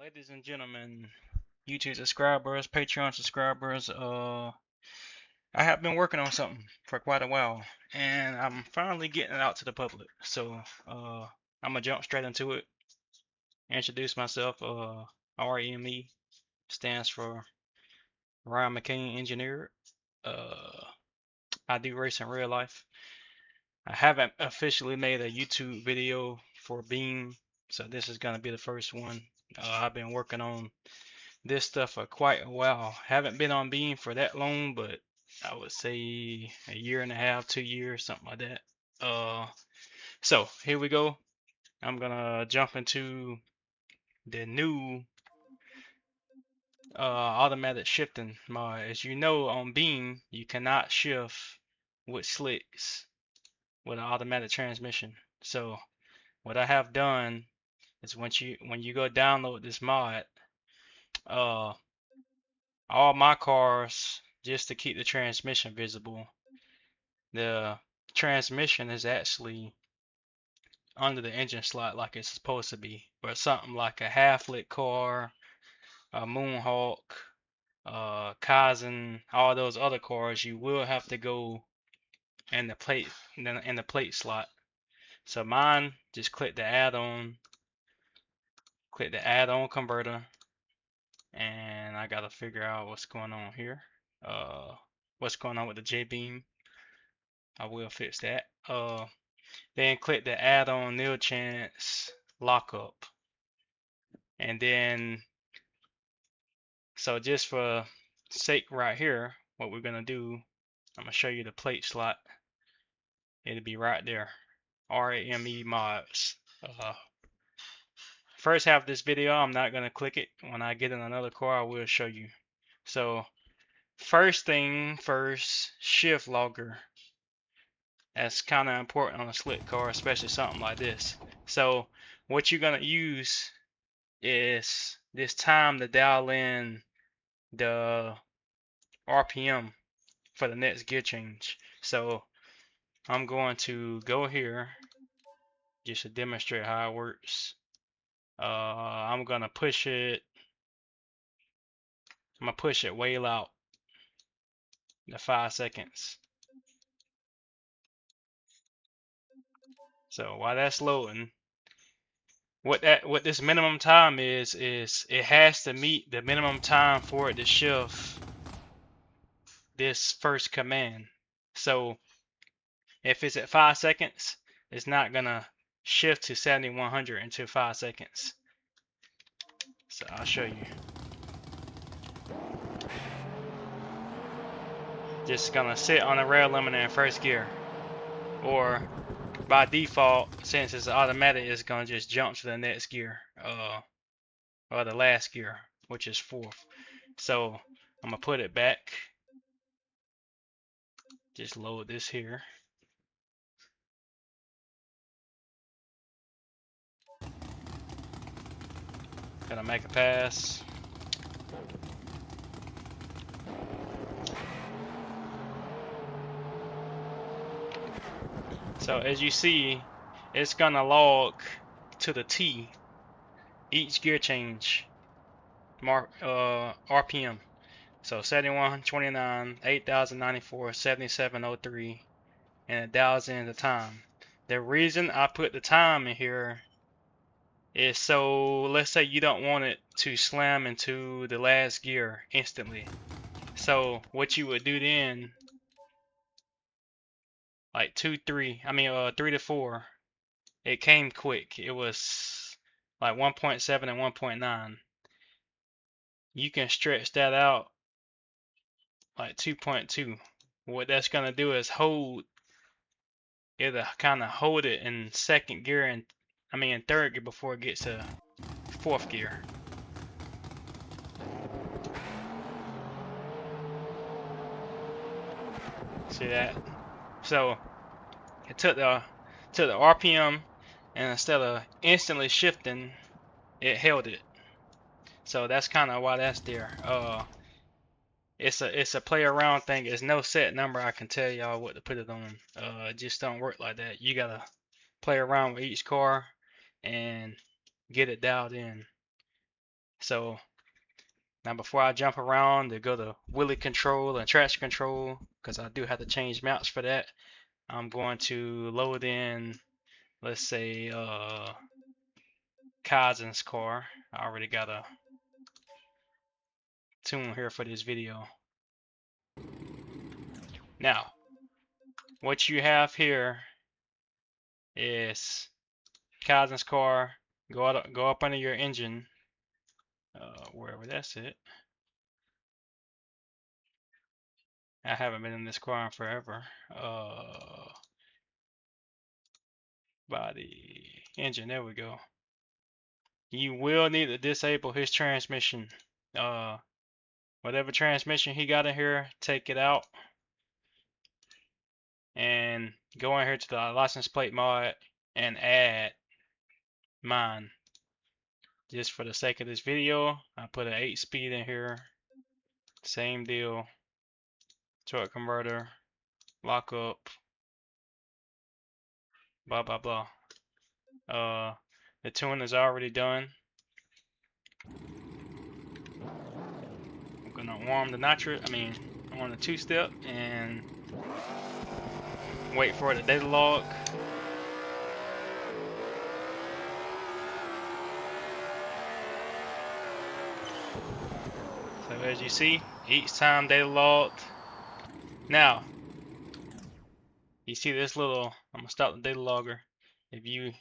Ladies and gentlemen, YouTube subscribers, Patreon subscribers, I have been working on something for quite a while, and I'm finally getting it out to the public. So, I'm gonna jump straight into it. Introduce myself. RME stands for Ryan McCain Engineer. I do race in real life. I haven't officially made a YouTube video for Beamng, so this is gonna be the first one. I've been working on this stuff for quite a while. Haven't been on Beam for that long, but I would say a year and a half, 2 years, something like that. So here we go. I'm gonna jump into the new automatic shifting mod. As you know, on Beam, you cannot shift with slicks with an automatic transmission. So what I have done is when you go download this mod, uh, all my cars, just to keep the transmission visible, the transmission is actually under the engine slot like it's supposed to be. But something like a half-lit car, a Moonhawk, Kaizen, all those other cars, you will have to go in the plate slot. So mine, just click the add-on converter, and I gotta figure out what's going on here. What's going on with the J-beam? I will fix that. Then click the add-on nil chance lockup. And then, so just for sake right here, what we're gonna do, I'm gonna show you the plate slot. It'll be right there. RME mods. First half of this video, I'm not gonna click it. When I get in another car, I will show you. So first thing first, shift logger. That's kind of important on a slick car, especially something like this. So what you're gonna use is this time to dial in the RPM for the next gear change. So I'm going to go here just to demonstrate how it works. I'm gonna push it way out to 5 seconds. So while that's loading, what this minimum time is it has to meet the minimum time for it to shift this first command. So if it's at 5 seconds, it's not gonna shift to 7100 until 5 seconds. So I'll show you. Just gonna sit on the rail limiter in first gear, or by default, since it's automatic, it's gonna just jump to the next gear, or the last gear, which is fourth. So I'm gonna put it back. Just load this here. Gonna make a pass. So as you see, it's gonna log to the T each gear change RPM. So 7129, 8094, 7703, and it dials in the time. The reason I put the time in here is so, let's say you don't want it to slam into the last gear instantly. So what you would do then, like 3 to 4, it came quick. It was like 1.7 and 1.9. You can stretch that out like 2.2. What that's gonna do is it'll kind of hold it in second gear and in third gear before it gets to fourth gear. See that? So it took the RPM, and instead of instantly shifting, it held it. So that's kind of why that's there. It's a play around thing. There's no set number I can tell y'all what to put it on. It just don't work like that. You gotta play around with each car and get it dialed in. So now before I jump around to go to wheelie control and traction control, because I do have to change maps for that, I'm going to load in, let's say, Kaizen's car. I already got a tune here for this video. Now, what you have here is Kaizen's car. Go up under your engine, wherever that's it. I haven't been in this car in forever. Body, engine, there we go. You will need to disable his transmission. Whatever transmission he got in here, take it out and go in here to the license plate mod and add mine. Just for the sake of this video, I put an 8-speed in here. Same deal. Torque converter, lockup, blah blah blah. The tune is already done. I'm gonna warm the on the two-step and wait for the data log. So as you see, each time data logged. Now, you see this little, I'm gonna stop the data logger. If you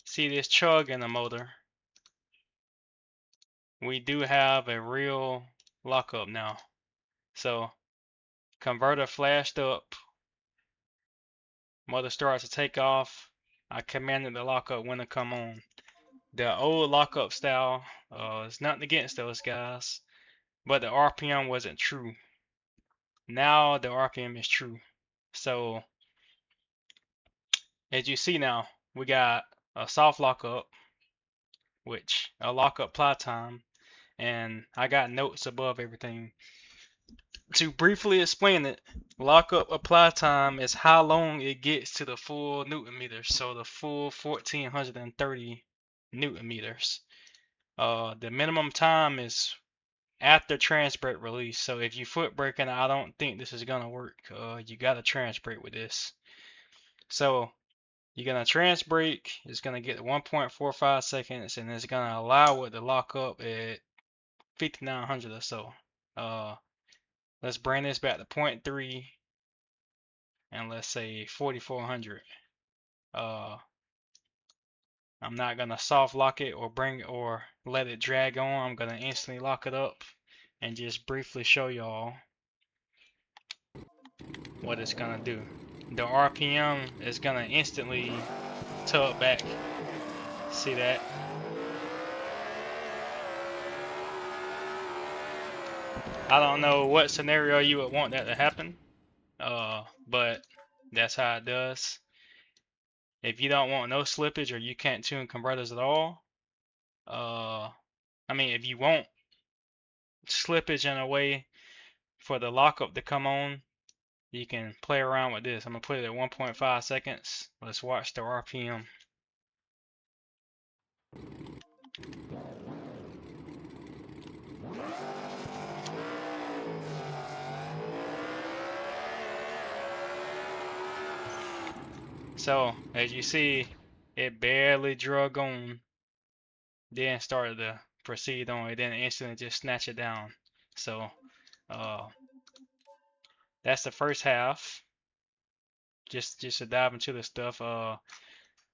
see this chug in the motor, we do have a real lockup now. So converter flashed up, motor starts to take off. I commanded the lockup when to come on. The old lockup style, it's nothing against those guys, but the RPM wasn't true. Now the RPM is true. So as you see now, we got a soft lockup, which a lockup apply time, and I got notes above everything. To briefly explain it, lockup apply time is how long it gets to the full Newton meters, so the full 1430 Newton meters. The minimum time is after trans brake release. So if you foot braking, I don't think this is gonna work. You gotta trans brake with this. So you're gonna trans brake. It's gonna get 1.45 seconds, and it's gonna allow it to lock up at 5900 or so. Let's bring this back to 0.3, and let's say 4400. I'm not gonna soft lock it or let it drag on. I'm gonna instantly lock it up and just briefly show y'all what it's gonna do. The RPM is gonna instantly tug back. See that? I don't know what scenario you would want that to happen, but that's how it does. If you don't want no slippage or you can't tune converters at all, if you want slippage in a way for the lockup to come on, you can play around with this. I'm gonna put it at 1.5 seconds. Let's watch the RPM. So as you see, it barely drug on, then started to proceed on it, then instantly just snatch it down. So that's the first half. Just to dive into this stuff.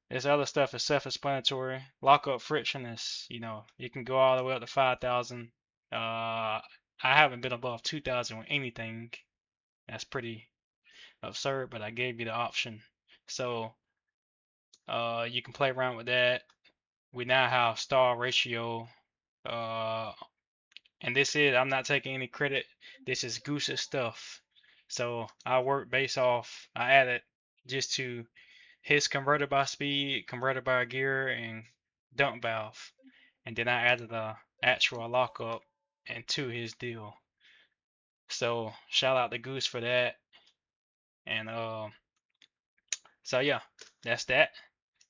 This other stuff is self-explanatory. Lockup friction is, you can go all the way up to 5,000. I haven't been above 2,000 with anything. That's pretty absurd, but I gave you the option. So you can play around with that. We now have star ratio. And I'm not taking any credit. This is Goose's stuff. So I work based off, I added just to his converter by speed, converter by gear, and dump valve. And then I added the actual lockup into his deal. So shout out to Goose for that. And so yeah, that's that.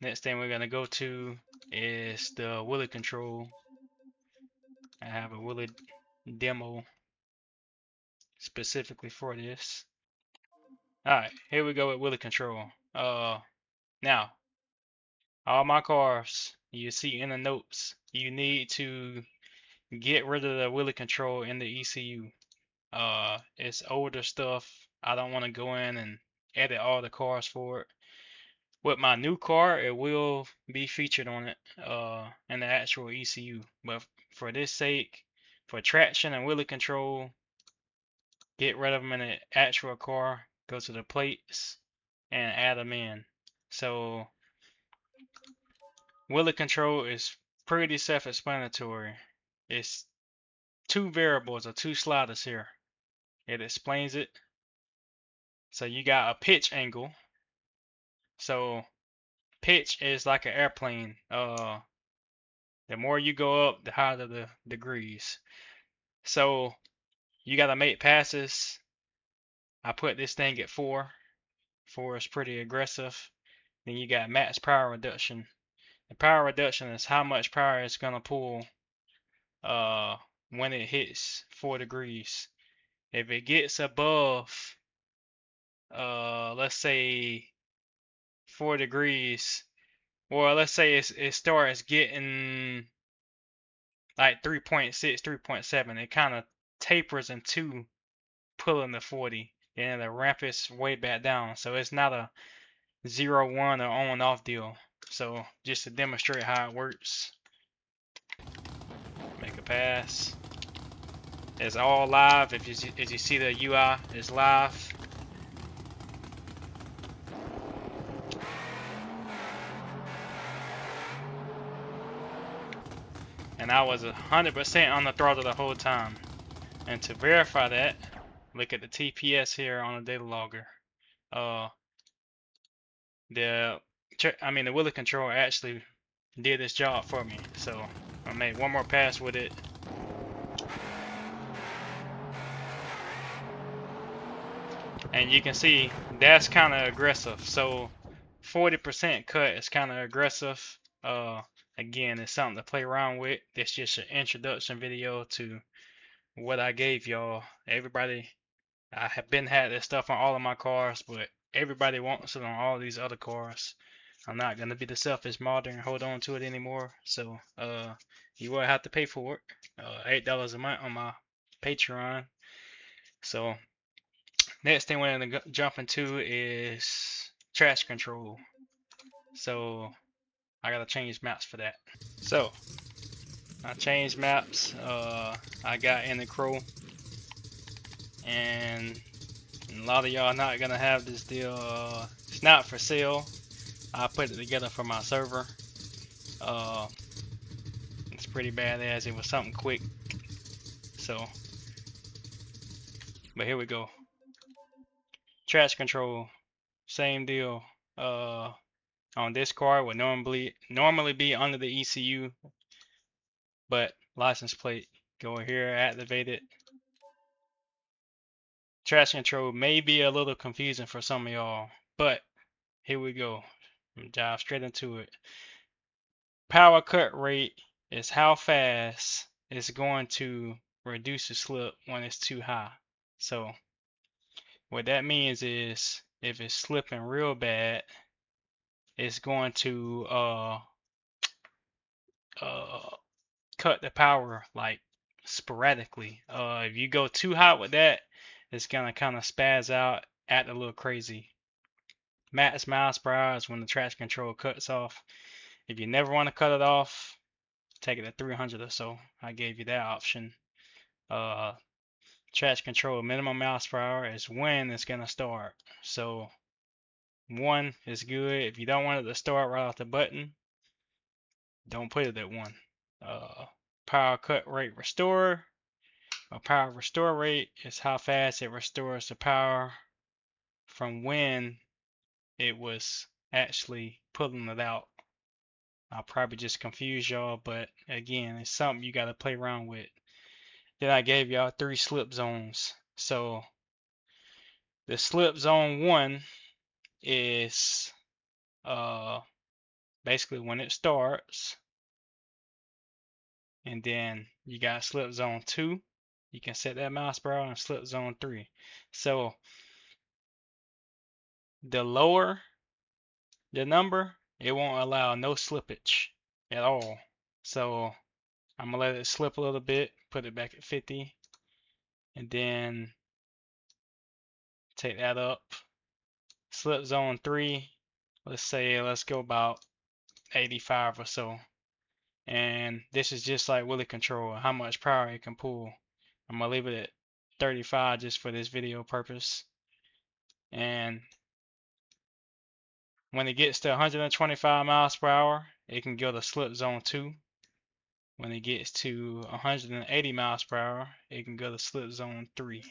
Next thing we're gonna go to is the wheelie control. I have a Wheelie demo specifically for this. Alright, here we go with Wheelie control. Now, all my cars, you see in the notes, you need to get rid of the Wheelie control in the ECU. It's older stuff. I don't want to go in and edit all the cars for it. With my new car, it will be featured on it, in the actual ECU. But for this sake, for traction and wheelie control, get rid of them in the actual car, go to the plates, and add them in. So wheelie control is pretty self-explanatory. It's two variables or two sliders here. It explains it. So you got a pitch angle. So pitch is like an airplane. The more you go up, the higher the degrees. So you gotta make passes. I put this thing at 4. 4 is pretty aggressive. Then you got max power reduction. The power reduction is how much power it's gonna pull when it hits 4 degrees. If it gets above let's say 4 degrees, or let's say it starts getting like 3.6, 3.7, it kind of tapers into pulling the 40, and the ramp is way back down. So it's not a 0-1 or on and off deal. So just to demonstrate how it works, make a pass. It's all live. If you see the UI, it's live. And I was 100% on the throttle the whole time. And to verify that, look at the TPS here on the data logger. The wheelie control actually did this job for me. So I made one more pass with it. And you can see that's kind of aggressive. So 40% cut is kind of aggressive. Again, it's something to play around with. It's just an introduction video to what I gave y'all. Everybody, I have had this stuff on all of my cars, but everybody wants it on all these other cars. I'm not gonna be the selfish modder and hold on to it anymore. So you will have to pay for it. $8 a month on my Patreon. So next thing we're gonna jump into is trash control. So I gotta change maps for that. So I changed maps. I got in the crow, and a lot of y'all not gonna have this deal. It's not for sale. I put it together for my server. It's pretty badass. It was something quick. So, but here we go. Trash control, same deal. On this car would normally be under the ECU, but license plate, go here, activate it. Trash control may be a little confusing for some of y'all, but here we go. Dive straight into it. Power cut rate is how fast it's going to reduce the slip when it's too high. So what that means is if it's slipping real bad, it's going to cut the power like sporadically. If you go too hot with that, it's gonna kind of spaz out, act a little crazy. Max miles per hour is when the traction control cuts off. If you never want to cut it off, take it at 300 or so. I gave you that option. Traction control minimum miles per hour is when it's gonna start. So 1 is good. If you don't want it to start right off the button, don't put it at 1. Power cut rate restore. A power restore rate is how fast it restores the power from when it was actually pulling it out. I'll probably just confuse y'all, but again, it's something you got to play around with. Then I gave y'all 3 slip zones. So the slip zone 1 is basically when it starts and then you got slip zone 2. You can set that mouse per hour and slip zone 3. So the lower the number, it won't allow no slippage at all. So I'm gonna let it slip a little bit, put it back at 50, and then take that up. Slip zone 3, let's go about 85 or so. And this is just like Wheelie control, how much power it can pull. I'm gonna leave it at 35 just for this video purpose. And when it gets to 125 miles per hour, it can go to slip zone 2. When it gets to 180 miles per hour, it can go to slip zone 3.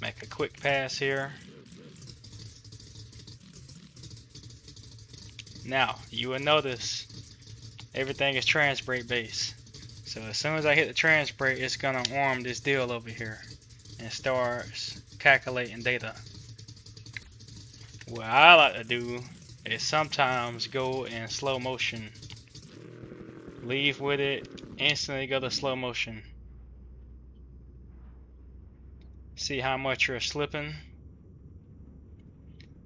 Make a quick pass here. Now, you will notice everything is trans brake based. So as soon as I hit the trans brake, it's gonna arm this deal over here and starts calculating data. What I like to do is sometimes go in slow motion. Leave with it, instantly go to slow motion. See how much you're slipping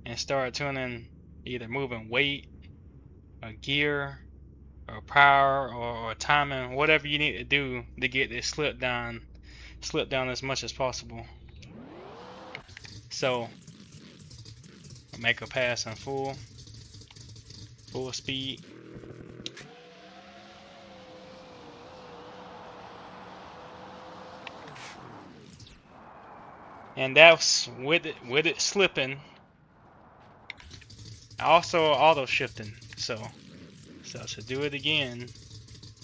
and start tuning, either moving weight or gear or power or timing, whatever you need to do to get this slip down as much as possible. So make a pass on full speed. And that's with it slipping. Also auto shifting. So to do it again.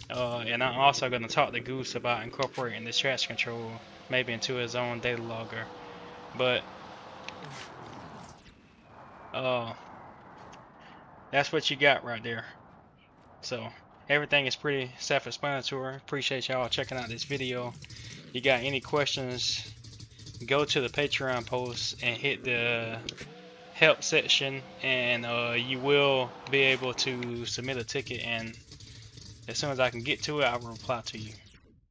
And I'm also going to talk to Goose about incorporating this traction control maybe into his own data logger. But that's what you got right there. So everything is pretty self-explanatory. Appreciate y'all checking out this video. You got any questions, go to the Patreon post and hit the help section, and you will be able to submit a ticket, and as soon as I can get to it, I will reply to you.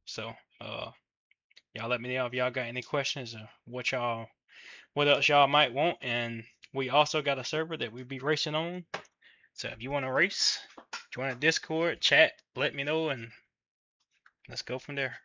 So y'all let me know if y'all got any questions or what else y'all might want. And we also got a server that we'll be racing on. So if you want to race, join a Discord, chat, let me know, and let's go from there.